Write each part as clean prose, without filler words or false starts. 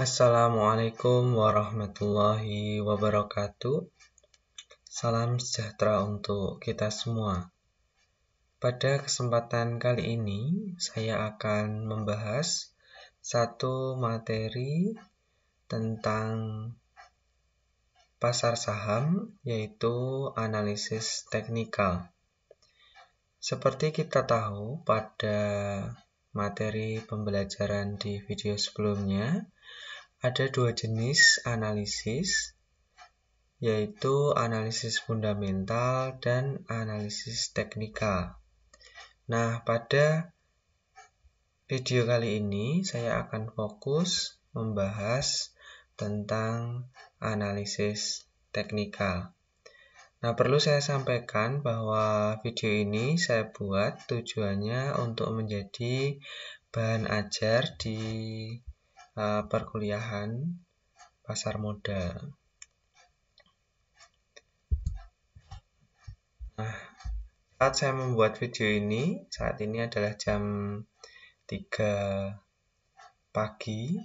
Assalamualaikum warahmatullahi wabarakatuh. Salam sejahtera untuk kita semua. Pada kesempatan kali ini, saya akan membahas satu materi tentang pasar saham, yaitu analisis teknikal. Seperti kita tahu, pada materi pembelajaran di video sebelumnya, ada dua jenis analisis, yaitu analisis fundamental dan analisis teknikal. Nah, pada video kali ini saya akan fokus membahas tentang analisis teknikal. Nah, perlu saya sampaikan bahwa video ini saya buat tujuannya untuk menjadi bahan ajar di perkuliahan pasar modal. Nah, saat saya membuat video ini, saat ini adalah jam 3 pagi,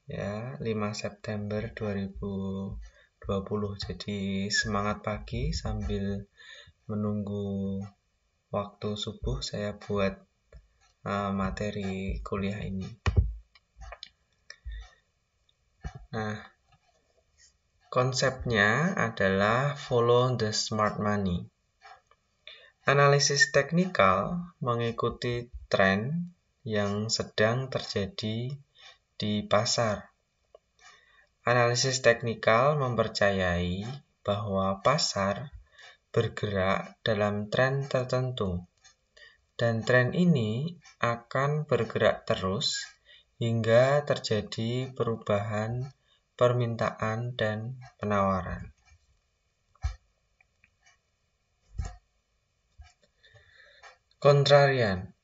ya, 5 September 2020. Jadi semangat pagi sambil menunggu waktu subuh saya buat materi kuliah ini. Nah, konsepnya adalah follow the smart money. Analisis teknikal mengikuti tren yang sedang terjadi di pasar. Analisis teknikal mempercayai bahwa pasar bergerak dalam tren tertentu, dan tren ini akan bergerak terus hingga terjadi perubahan permintaan dan penawaran. Kontrarian.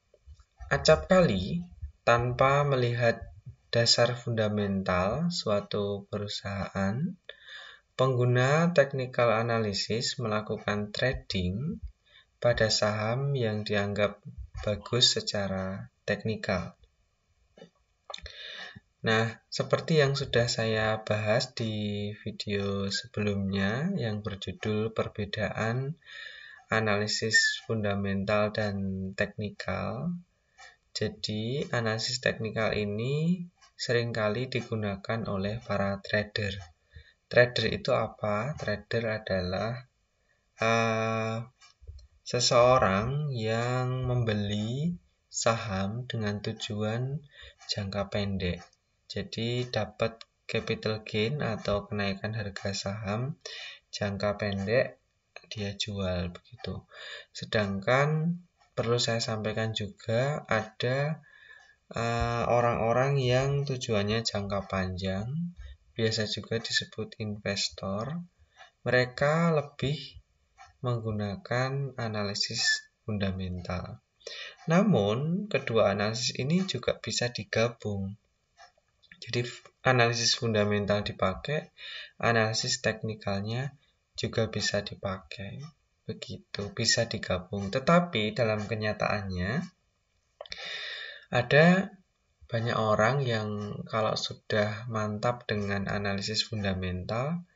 Acap kali, tanpa melihat dasar fundamental suatu perusahaan, pengguna technical analysis melakukan trading pada saham yang dianggap bagus secara teknikal. Nah, seperti yang sudah saya bahas di video sebelumnya yang berjudul perbedaan analisis fundamental dan teknikal. Jadi, analisis teknikal ini seringkali digunakan oleh para trader. Trader itu apa? Trader adalah seseorang yang membeli saham dengan tujuan jangka pendek. Jadi dapat capital gain atau kenaikan harga saham jangka pendek, dia jual begitu. Sedangkan perlu saya sampaikan juga ada orang-orang yang tujuannya jangka panjang, biasa juga disebut investor. Mereka lebih menggunakan analisis fundamental. Namun, kedua analisis ini juga bisa digabung. Jadi, analisis fundamental dipakai, analisis teknikalnya juga bisa dipakai. Begitu, bisa digabung. Tetapi dalam kenyataannya, ada banyak orang yang kalau sudah mantap dengan analisis fundamental,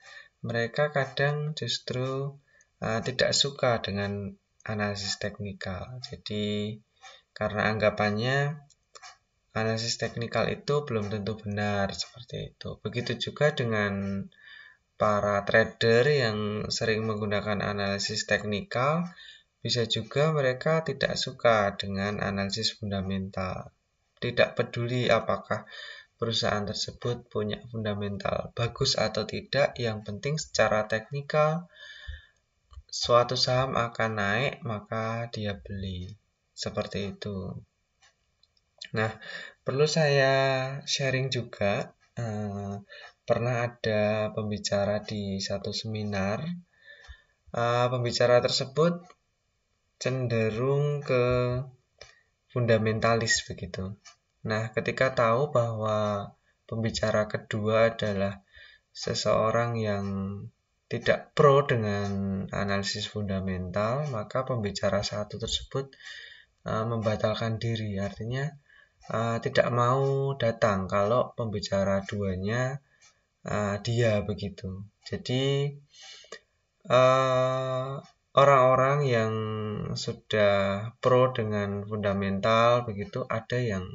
mereka kadang justru tidak suka dengan analisis teknikal. Jadi, karena anggapannya analisis teknikal itu belum tentu benar, seperti itu. Begitu juga dengan para trader yang sering menggunakan analisis teknikal, bisa juga mereka tidak suka dengan analisis fundamental. Tidak peduli apakah perusahaan tersebut punya fundamental bagus atau tidak, yang penting secara teknikal suatu saham akan naik, maka dia beli. Seperti itu. Nah, perlu saya sharing juga, pernah ada pembicara di satu seminar. Pembicara tersebut cenderung ke fundamentalis begitu. Nah, ketika tahu bahwa pembicara kedua adalah seseorang yang tidak pro dengan analisis fundamental, maka pembicara satu tersebut membatalkan diri. Artinya tidak mau datang kalau pembicara duanya dia begitu. Jadi orang-orang yang sudah pro dengan fundamental begitu, ada yang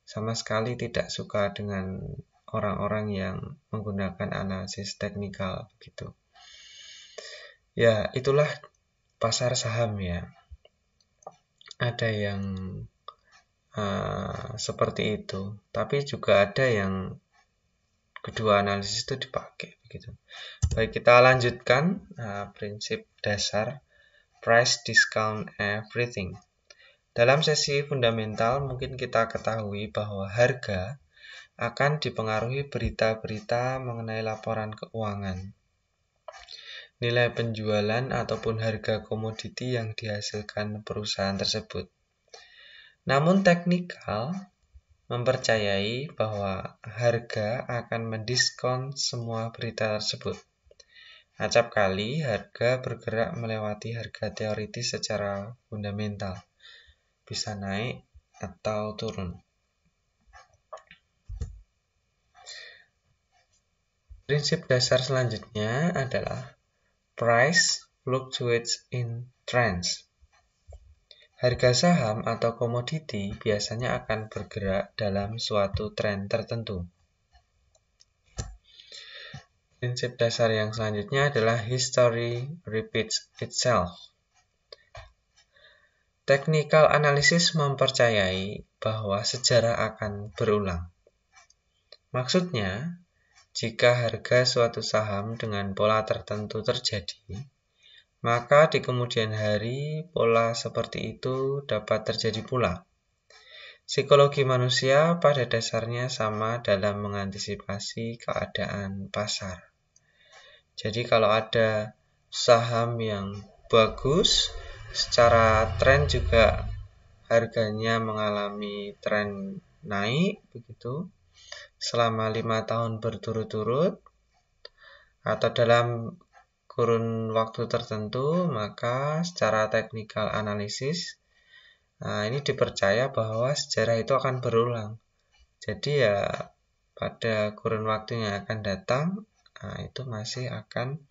sama sekali tidak suka dengan orang-orang yang menggunakan analisis teknikal begitu. Ya, itulah pasar saham ya. Ada yang seperti itu, tapi juga ada yang kedua analisis itu dipakai begitu. Baik, kita lanjutkan prinsip dasar price discount everything. Dalam sesi fundamental mungkin kita ketahui bahwa harga akan dipengaruhi berita-berita mengenai laporan keuangan, nilai penjualan ataupun harga komoditi yang dihasilkan perusahaan tersebut. Namun teknikal mempercayai bahwa harga akan mendiskon semua berita tersebut. Acap kali harga bergerak melewati harga teoritis secara fundamental, bisa naik atau turun. Prinsip dasar selanjutnya adalah price fluctuates in trends. Harga saham atau komoditi biasanya akan bergerak dalam suatu tren tertentu. Prinsip dasar yang selanjutnya adalah history repeats itself. Technical analysis mempercayai bahwa sejarah akan berulang. Maksudnya, jika harga suatu saham dengan pola tertentu terjadi, maka di kemudian hari pola seperti itu dapat terjadi pula. Psikologi manusia pada dasarnya sama dalam mengantisipasi keadaan pasar. Jadi kalau ada saham yang bagus, secara tren juga harganya mengalami tren naik begitu selama 5 tahun berturut-turut atau dalam kurun waktu tertentu, maka secara teknikal analisis ini dipercaya bahwa sejarah itu akan berulang. Jadi ya pada kurun waktu yang akan datang itu masih akan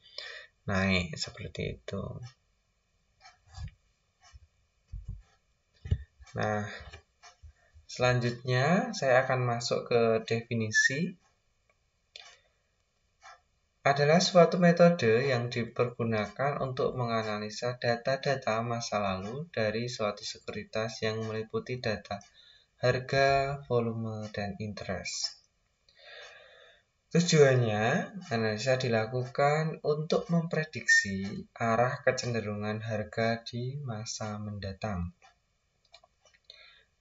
naik seperti itu. Nah, selanjutnya saya akan masuk ke definisi. Adalah suatu metode yang dipergunakan untuk menganalisa data-data masa lalu dari suatu sekuritas yang meliputi data harga, volume, dan interest. Tujuannya, analisa dilakukan untuk memprediksi arah kecenderungan harga di masa mendatang.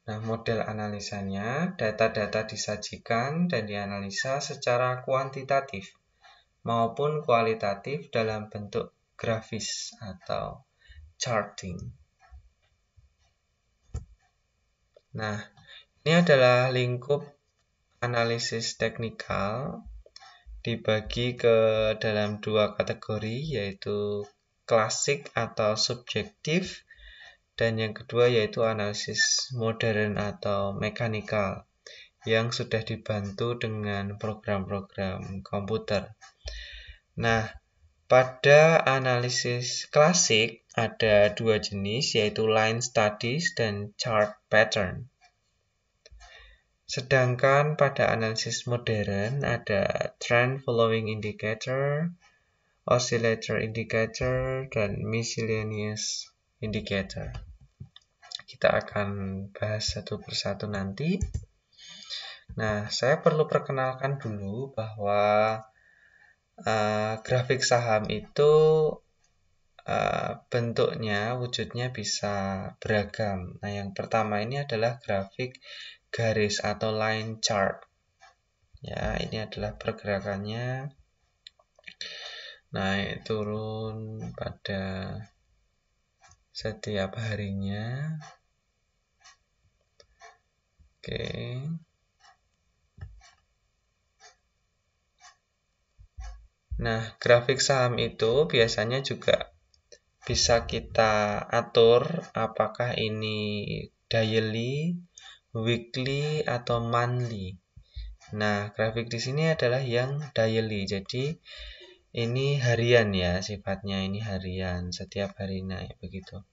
Nah, model analisanya, data-data disajikan dan dianalisa secara kuantitatif maupun kualitatif dalam bentuk grafis atau charting. Nah, ini adalah lingkup analisis teknikal dibagi ke dalam dua kategori, yaitu klasik atau subjektif, dan yang kedua yaitu analisis modern atau mekanikal yang sudah dibantu dengan program-program komputer. Nah, pada analisis klasik ada dua jenis, yaitu line studies dan chart pattern. Sedangkan pada analisis modern ada trend following indicator, oscillator indicator, dan miscellaneous indicator. Kita akan bahas satu persatu nanti. Nah, saya perlu perkenalkan dulu bahwa grafik saham itu bentuknya, wujudnya bisa beragam. Nah, yang pertama ini adalah grafik garis atau line chart. Ya, ini adalah pergerakannya. Naik turun pada setiap harinya. Oke. Nah, grafik saham itu biasanya juga bisa kita atur apakah ini daily, weekly atau monthly. Nah, grafik di sini adalah yang daily. Jadi ini harian ya, sifatnya ini harian, setiap hari naik begitu.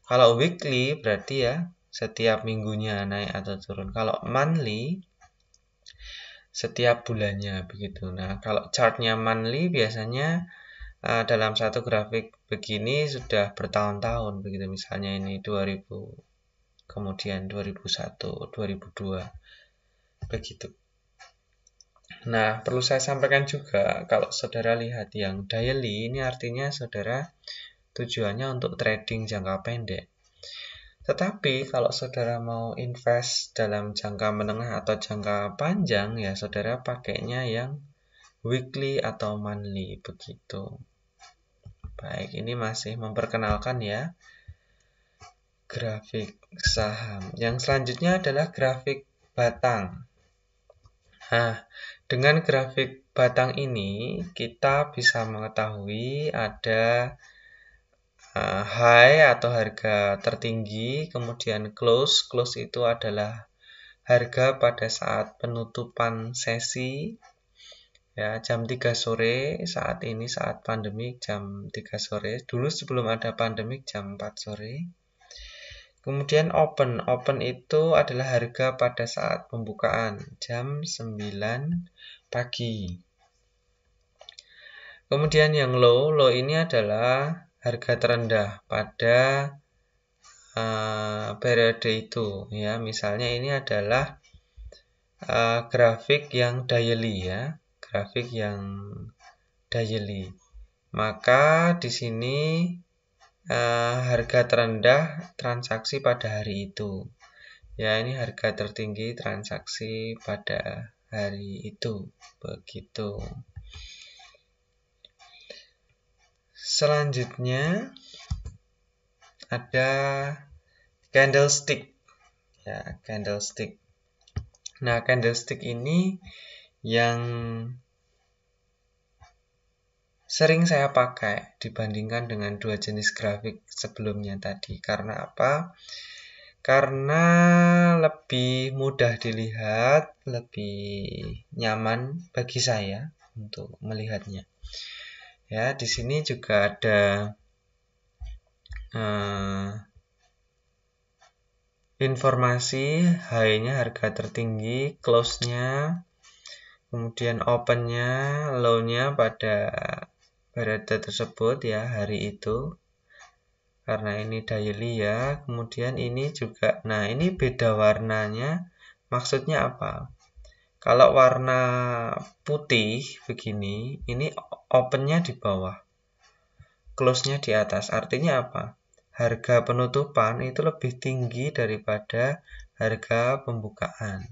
Kalau weekly berarti ya setiap minggunya naik atau turun. Kalau monthly setiap bulannya begitu. Nah, kalau chartnya monthly biasanya dalam satu grafik begini sudah bertahun-tahun begitu. Misalnya ini 2000, kemudian 2001, 2002 begitu. Nah, perlu saya sampaikan juga kalau saudara lihat yang daily ini artinya saudara tujuannya untuk trading jangka pendek. Tetapi kalau saudara mau invest dalam jangka menengah atau jangka panjang ya saudara pakainya yang weekly atau monthly begitu. Baik, ini masih memperkenalkan ya grafik saham. Yang selanjutnya adalah grafik batang. Nah, dengan grafik batang ini kita bisa mengetahui ada high atau harga tertinggi, kemudian close. Close itu adalah harga pada saat penutupan sesi ya, jam 3 sore. Saat ini saat pandemik jam 3 sore. Dulu sebelum ada pandemik jam 4 sore. Kemudian open. Open itu adalah harga pada saat pembukaan jam 9 pagi. Kemudian yang low. Low ini adalah harga terendah pada periode itu ya. Misalnya ini adalah grafik yang daily ya. Grafik yang daily. Maka di sini harga terendah transaksi pada hari itu. Ya, ini harga tertinggi transaksi pada hari itu. Begitu. Selanjutnya ada candlestick. Ya, candlestick. Nah, candlestick ini yang sering saya pakai dibandingkan dengan dua jenis grafik sebelumnya tadi. Karena apa? Karena lebih mudah dilihat, lebih nyaman bagi saya untuk melihatnya. Ya, di sini juga ada informasi high-nya harga tertinggi, close-nya, kemudian open-nya, low-nya pada periode tersebut ya, hari itu. Karena ini daily ya. Kemudian ini juga, nah ini beda warnanya. Maksudnya apa? Kalau warna putih begini, ini open-nya di bawah, close-nya di atas. Artinya apa? Harga penutupan itu lebih tinggi daripada harga pembukaan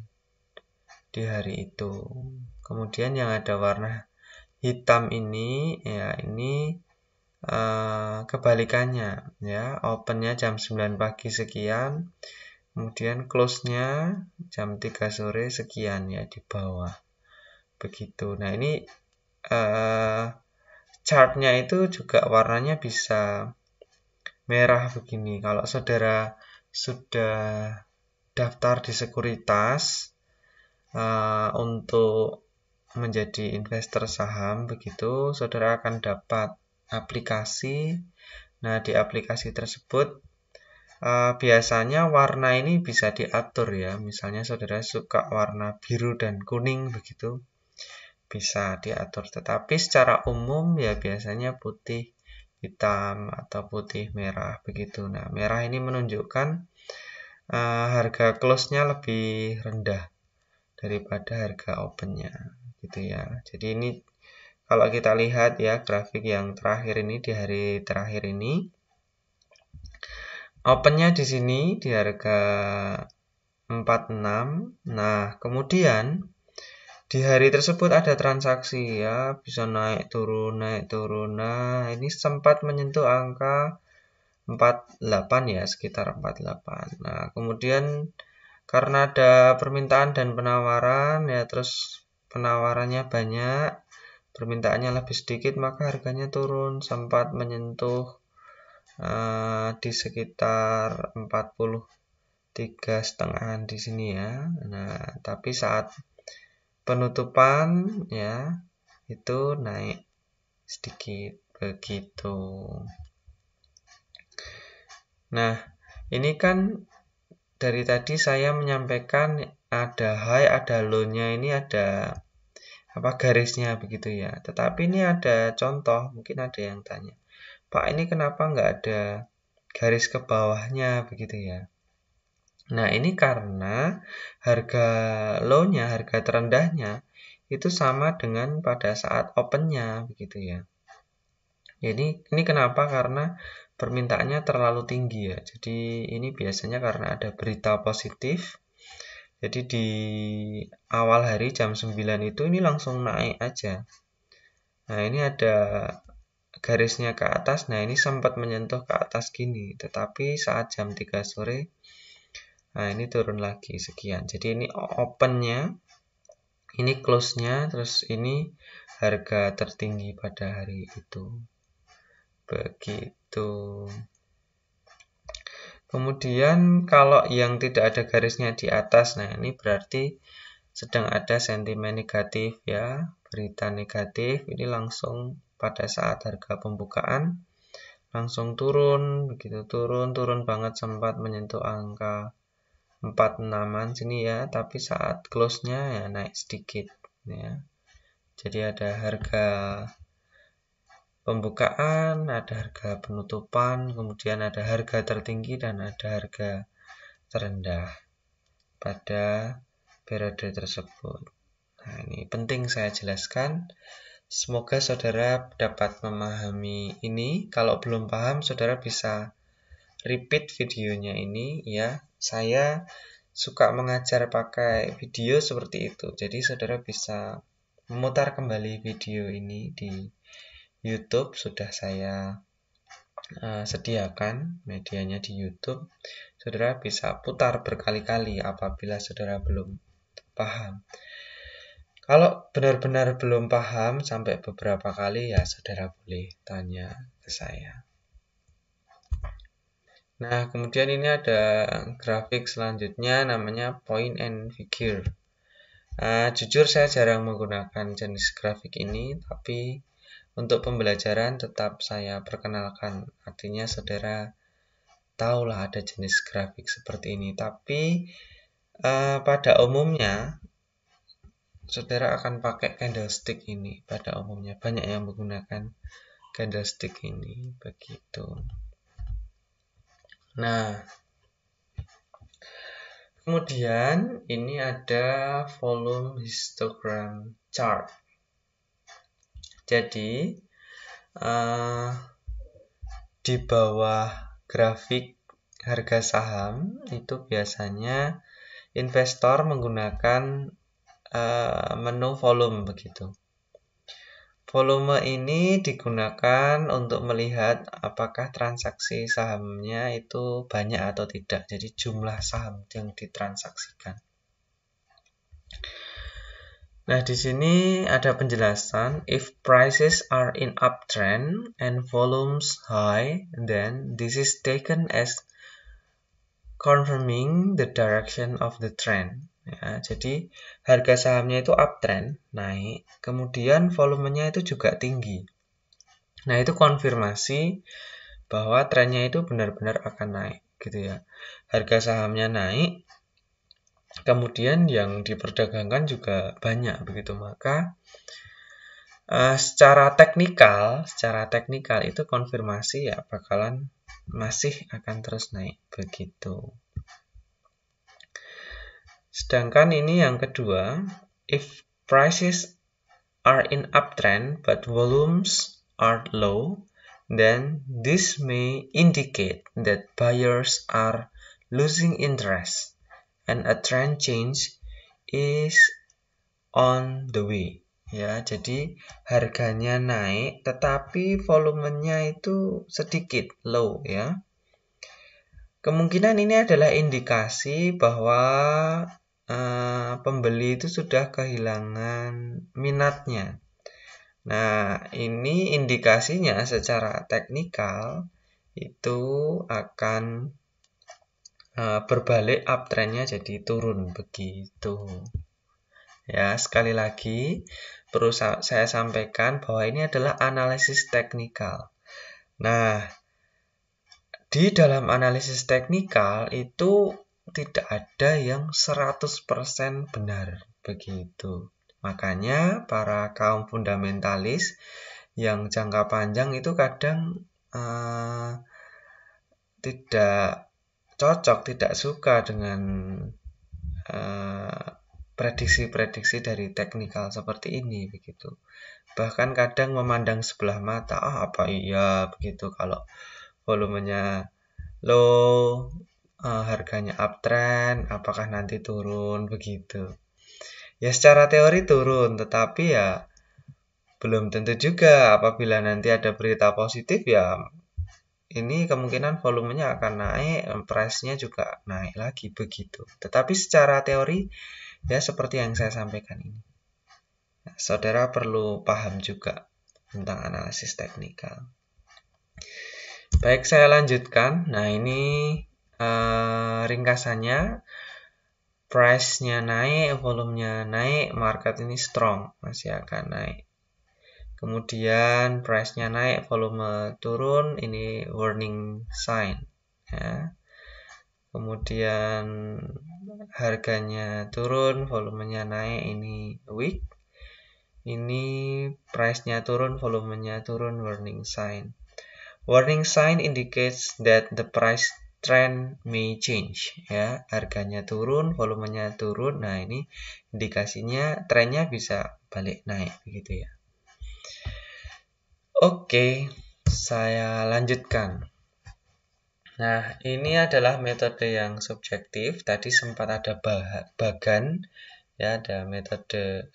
di hari itu. Kemudian yang ada warna hitam ini ya, ini kebalikannya ya, opennya jam 9 pagi sekian, kemudian close-nya jam 3 sore sekian ya, di bawah begitu. Nah, ini chartnya itu juga warnanya bisa merah begini. Kalau saudara sudah daftar di sekuritas untuk menjadi investor saham begitu, saudara akan dapat aplikasi. Nah, di aplikasi tersebut biasanya warna ini bisa diatur ya. Misalnya saudara suka warna biru dan kuning begitu, bisa diatur. Tetapi secara umum ya biasanya putih, hitam, atau putih merah begitu. Nah, merah ini menunjukkan harga close-nya lebih rendah daripada harga open-nya gitu ya. Jadi ini kalau kita lihat ya grafik yang terakhir ini, di hari terakhir ini, opennya di sini di harga 46. Nah, kemudian di hari tersebut ada transaksi ya, bisa naik turun, naik turun. Nah, ini sempat menyentuh angka 48 ya, sekitar 48. Nah, kemudian karena ada permintaan dan penawaran ya, terus penawarannya banyak, permintaannya lebih sedikit, maka harganya turun, sempat menyentuh di sekitar 40 3,5 di sini ya. Nah, tapi saat penutupan ya itu naik sedikit begitu. Nah, ini kan dari tadi saya menyampaikan ada high, ada low-nya, ini ada garisnya begitu ya. Tetapi ini ada contoh, mungkin ada yang tanya, Pak, ini kenapa nggak ada garis ke bawahnya begitu ya. Nah, ini karena harga low-nya, harga terendahnya itu sama dengan pada saat open-nya begitu ya. Jadi ini kenapa? Karena permintaannya terlalu tinggi ya. Jadi ini biasanya karena ada berita positif. Jadi di awal hari jam 9 itu ini langsung naik aja. Nah, ini ada garisnya ke atas. Nah, ini sempat menyentuh ke atas gini. Tetapi saat jam 3 sore, nah ini turun lagi sekian. Jadi ini open-nya, ini close-nya, terus ini harga tertinggi pada hari itu. Begitu. Kemudian kalau yang tidak ada garisnya di atas, nah ini berarti sedang ada sentimen negatif ya, berita negatif. Ini langsung pada saat harga pembukaan langsung turun, begitu turun banget, sempat menyentuh angka 46-an sini ya, tapi saat close-nya ya naik sedikit ya. Jadi ada harga pembukaan, ada harga penutupan, kemudian ada harga tertinggi dan ada harga terendah pada periode tersebut. Nah, ini penting saya jelaskan. Semoga saudara dapat memahami ini. Kalau belum paham, saudara bisa repeat videonya ini ya. Saya suka mengajar pakai video seperti itu. Jadi saudara bisa memutar kembali video ini di YouTube. Sudah saya sediakan medianya di YouTube. Saudara bisa putar berkali-kali apabila saudara belum paham. Kalau benar-benar belum paham sampai beberapa kali ya saudara boleh tanya ke saya. Nah, kemudian ini ada grafik selanjutnya namanya point and figure. Jujur saya jarang menggunakan jenis grafik ini, tapi untuk pembelajaran tetap saya perkenalkan. Artinya saudara tahulah ada jenis grafik seperti ini. Tapi pada umumnya saudara akan pakai candlestick ini. Pada umumnya banyak yang menggunakan candlestick ini begitu. Nah, kemudian ini ada volume histogram chart. Jadi di bawah grafik harga saham itu biasanya investor menggunakan menu volume begitu. Volume ini digunakan untuk melihat apakah transaksi sahamnya itu banyak atau tidak. Jadi jumlah saham yang ditransaksikan. Nah, di sini ada penjelasan, if prices are in uptrend and volumes high, then this is taken as confirming the direction of the trend. Ya, jadi harga sahamnya itu uptrend, naik, kemudian volumenya itu juga tinggi. Nah, itu konfirmasi bahwa trennya itu benar-benar akan naik, gitu ya. Harga sahamnya naik, kemudian yang diperdagangkan juga banyak, begitu. Maka secara teknikal itu konfirmasi ya bakalan masih akan terus naik, begitu. Sedangkan ini yang kedua, if prices are in uptrend but volumes are low, then this may indicate that buyers are losing interest and a trend change is on the way. Ya, jadi harganya naik tetapi volumenya itu sedikit, low ya. Kemungkinan ini adalah indikasi bahwa pembeli itu sudah kehilangan minatnya. Nah, ini indikasinya secara teknikal itu akan berbalik uptrendnya jadi turun begitu. Ya, sekali lagi perlu saya sampaikan bahwa ini adalah analisis teknikal. Nah, di dalam analisis teknikal itu tidak ada yang 100% benar begitu. Makanya para kaum fundamentalis yang jangka panjang itu kadang tidak cocok, tidak suka dengan prediksi-prediksi dari teknikal seperti ini begitu. Bahkan kadang memandang sebelah mata, apa iya begitu kalau volumenya low, harganya uptrend, apakah nanti turun begitu. Ya secara teori turun, tetapi ya belum tentu juga. Apabila nanti ada berita positif ya ini kemungkinan volumenya akan naik, price-nya juga naik lagi begitu. Tetapi secara teori ya seperti yang saya sampaikan ini. Nah, saudara perlu paham juga tentang analisis teknikal. Baik, saya lanjutkan. Nah, ini ringkasannya. Price-nya naik, volumenya naik, market ini strong, masih akan naik. Kemudian price-nya naik, volume turun, ini warning sign. Ya. Kemudian harganya turun, volumenya naik, ini weak. Ini price-nya turun, volumenya turun, warning sign. Warning sign indicates that the price trend may change. Ya, harganya turun, volumenya turun. Nah, ini indikasinya trennya bisa balik naik begitu ya. Oke, saya lanjutkan. Nah, ini adalah metode yang subjektif. Tadi sempat ada bagan, ya ada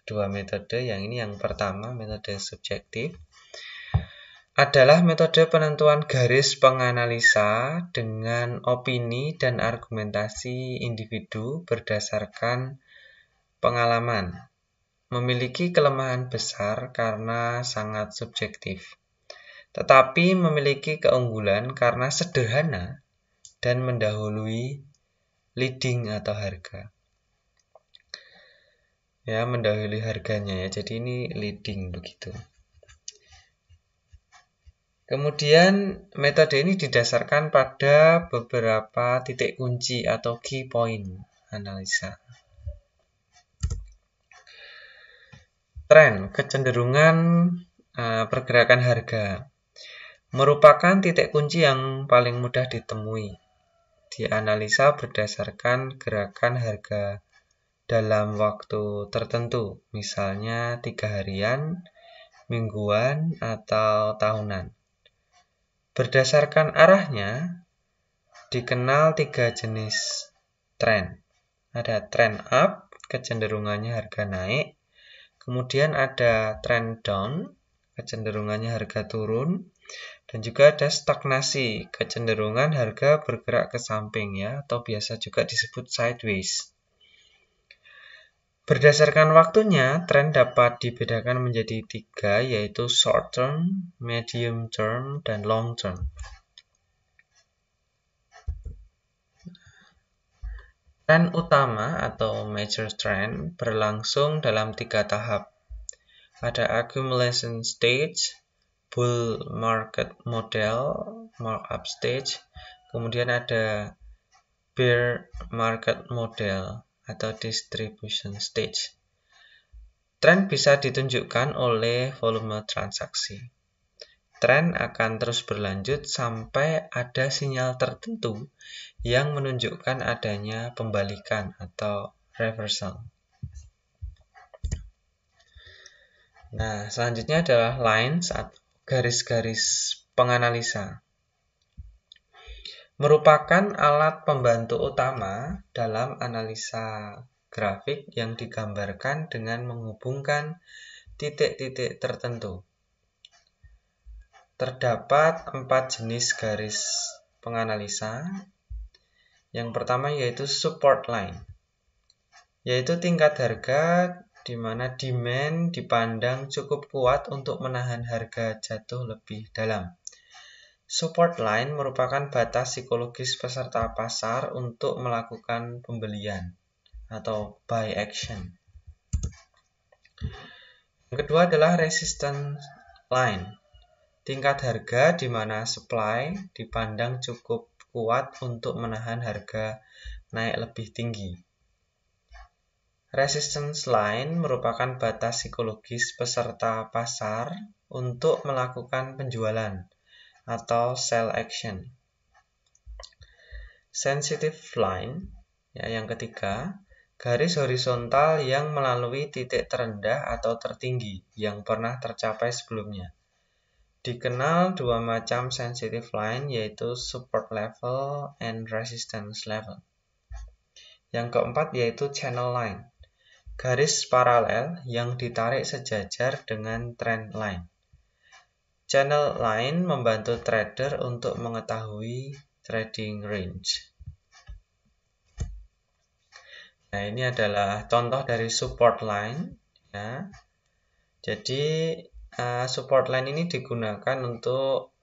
dua metode. Yang ini yang pertama, metode subjektif. Adalah metode penentuan garis penganalisa dengan opini dan argumentasi individu berdasarkan pengalaman. Memiliki kelemahan besar karena sangat subjektif. Tetapi memiliki keunggulan karena sederhana dan mendahului leading atau harga. Ya, mendahului harganya ya. Jadi ini leading begitu. Kemudian metode ini didasarkan pada beberapa titik kunci atau key point analisa. Tren, kecenderungan pergerakan harga merupakan titik kunci yang paling mudah ditemui. Dianalisa berdasarkan gerakan harga dalam waktu tertentu, misalnya 3 harian, mingguan, atau tahunan. Berdasarkan arahnya, dikenal 3 jenis tren. Ada tren up, kecenderungannya harga naik. Kemudian ada tren down, kecenderungannya harga turun. Dan juga ada stagnasi, kecenderungan harga bergerak ke samping ya, atau biasa juga disebut sideways. Berdasarkan waktunya, tren dapat dibedakan menjadi 3, yaitu short term, medium term, dan long term. Tren utama atau major trend berlangsung dalam 3 tahap. Ada accumulation stage, bull market model, markup stage, kemudian ada bear market model atau distribution stage. Tren bisa ditunjukkan oleh volume transaksi. Tren akan terus berlanjut sampai ada sinyal tertentu yang menunjukkan adanya pembalikan atau reversal. Nah, selanjutnya adalah lines atau garis-garis penganalisa. Merupakan alat pembantu utama dalam analisa grafik yang digambarkan dengan menghubungkan titik-titik tertentu. Terdapat 4 jenis garis penganalisa. Yang pertama yaitu support line, yaitu tingkat harga di mana demand dipandang cukup kuat untuk menahan harga jatuh lebih dalam. Support line merupakan batas psikologis peserta pasar untuk melakukan pembelian atau buy action. Yang kedua adalah resistance line, tingkat harga di mana supply dipandang cukup kuat untuk menahan harga naik lebih tinggi. Resistance line merupakan batas psikologis peserta pasar untuk melakukan penjualan atau sell action. Sensitive line, yang ketiga, garis horizontal yang melalui titik terendah atau tertinggi yang pernah tercapai sebelumnya. Dikenal dua macam sensitive line, yaitu support level and resistance level. Yang keempat yaitu channel line, garis paralel yang ditarik sejajar dengan trend line. Channel line membantu trader untuk mengetahui trading range. Nah, ini adalah contoh dari support line, ya. Jadi support line ini digunakan untuk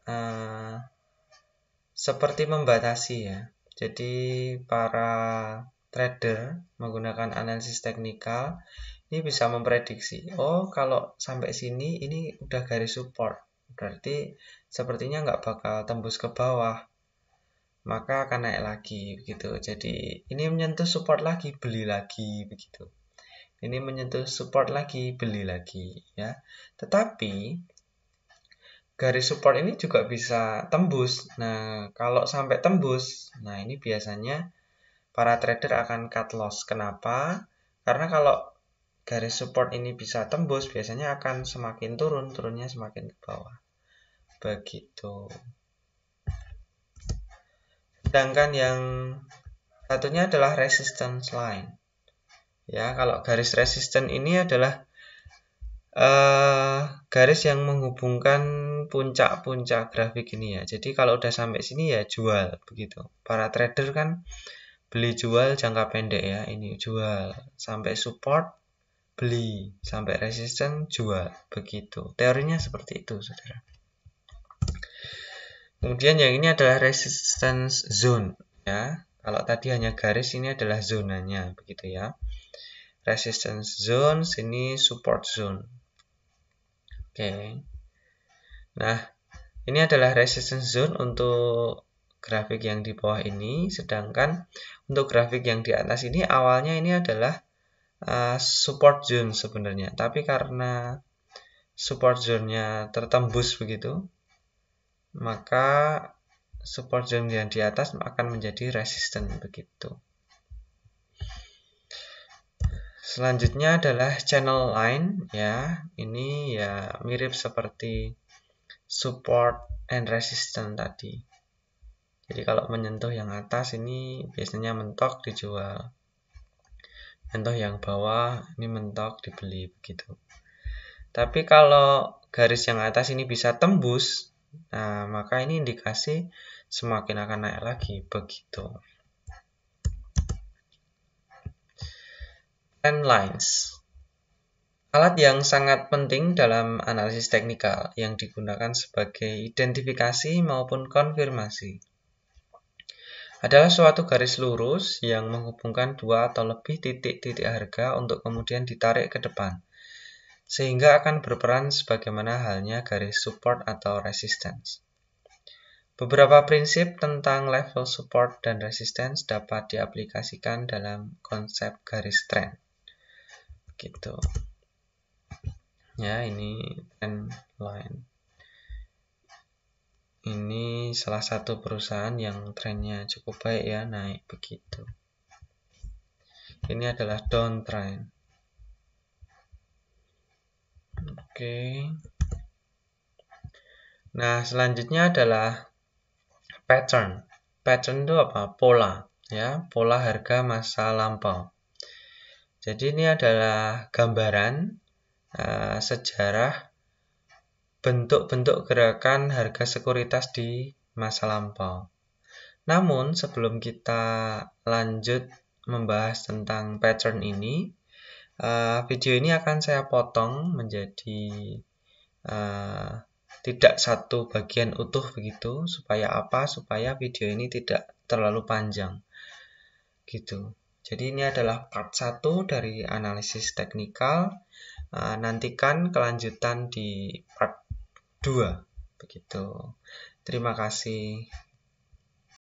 seperti membatasi, ya. Jadi para trader menggunakan analisis teknikal ini bisa memprediksi, oh kalau sampai sini ini udah garis support, berarti sepertinya nggak bakal tembus ke bawah, maka akan naik lagi begitu. Jadi ini menyentuh support lagi, beli lagi begitu. Ini menyentuh support lagi, beli lagi, ya. Tetapi garis support ini juga bisa tembus. Nah, kalau sampai tembus, nah ini biasanya para trader akan cut loss. Kenapa? Karena kalau garis support ini bisa tembus, biasanya akan semakin turun, turunnya semakin ke bawah. Begitu. Sedangkan yang satunya adalah resistance line. Ya, kalau garis resistance ini adalah garis yang menghubungkan puncak-puncak grafik ini, ya. Jadi kalau udah sampai sini ya jual begitu. Para trader kan beli jual jangka pendek, ya. Ini jual sampai support, beli sampai resistance, jual begitu. Teorinya seperti itu, saudara. Kemudian yang ini adalah resistance zone, ya. Kalau tadi hanya garis, ini adalah zonanya begitu, ya. Resistance zone, sini support zone. Oke. Nah, ini adalah resistance zone untuk grafik yang di bawah ini, sedangkan untuk grafik yang di atas ini awalnya ini adalah support zone sebenarnya, tapi karena support zone-nya tertembus begitu, maka support zone yang di atas akan menjadi resistance begitu. Selanjutnya adalah channel line, ya. Ini ya mirip seperti support and resistance tadi. Jadi kalau menyentuh yang atas ini biasanya mentok dijual. Menyentuh yang bawah ini mentok dibeli begitu. Tapi kalau garis yang atas ini bisa tembus, nah maka ini indikasi semakin akan naik lagi begitu. Trend lines, alat yang sangat penting dalam analisis teknikal yang digunakan sebagai identifikasi maupun konfirmasi. Adalah suatu garis lurus yang menghubungkan dua atau lebih titik-titik harga untuk kemudian ditarik ke depan, sehingga akan berperan sebagaimana halnya garis support atau resistance. Beberapa prinsip tentang level support dan resistance dapat diaplikasikan dalam konsep garis trend. Gitu. Ya, ini trend line. Ini salah satu perusahaan yang trennya cukup baik, ya, naik begitu. Ini adalah downtrend. Oke. Nah, selanjutnya adalah pattern. Pattern itu apa? Pola, ya, pola harga masa lampau. Jadi ini adalah gambaran sejarah bentuk-bentuk gerakan harga sekuritas di masa lampau. Namun sebelum kita lanjut membahas tentang pattern ini, video ini akan saya potong menjadi tidak satu bagian utuh begitu. Supaya apa? Supaya video ini tidak terlalu panjang gitu. Jadi ini adalah part 1 dari analisis teknikal. Nantikan kelanjutan di part 2 begitu. Terima kasih.